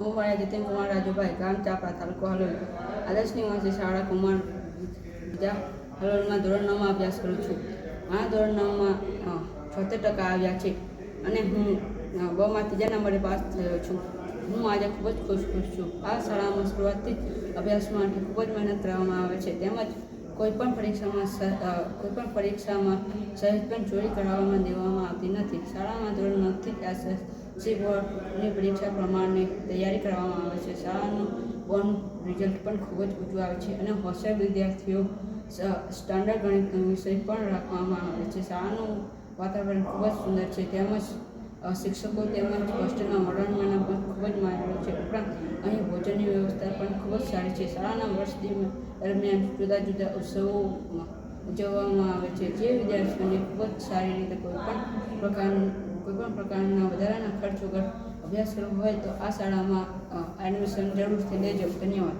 હું ભણ્યા જતીન કુમાર રાજુભાઈ, ગામ ચાપડા, તાલુકો હલોલ. આદર્શ નિવાસી શાળા કુમાર હલોલમાં ધોરણ 9માં અભ્યાસ કરું છું. મારા ધોરણ 9માં 76% આવ્યા છે અને હું બમાંથી 3જા નંબરે પાસ થયો છું. હું આજે ખૂબ જ ખુશ છું. આ શાળામાં શરૂઆતથી જ અભ્યાસ માટે ખૂબ જ મહેનત કરવામાં આવે છે, તેમજ કોઈપણ પરીક્ષામાં સહેજ પણ ચોરી કરાવવામાં દેવામાં આવતી નથી. શાળામાં ધોરણ 9થી જ એસએસસી બોર્ડની પરીક્ષા પ્રમાણે તૈયારી કરવામાં આવે છે. શાળાનું બોર્ડનું રિઝલ્ટ પણ ખૂબ જ ઊંચું આવે છે અને હોશિયાર વિદ્યાર્થીઓ સ્ટાન્ડર્ડ ગણિતનો વિષય પણ રાખવામાં આવે છે. શાળાનું વાતાવરણ ખૂબ જ સુંદર છે, તેમજ શિક્ષકો તેમજ હોસ્ટેલમાં મોડર્ન પણ ખૂબ જ માનેલો છે. ઉપરાંત અહીં ભોજનની વ્યવસ્થા પણ ખૂબ જ સારી છે. શાળાના વર્ષ દરમિયાન જુદા જુદા ઉત્સવો ઉજવવામાં આવે છે, જે વિદ્યાર્થીઓને ખૂબ જ સારી રીતે કોઈપણ પ્રકારના વધારાના ખર્ચ વગર અભ્યાસ કરવો હોય તો આ શાળામાં એડમિશન જરૂરથી લેજો. ધન્યવાદ.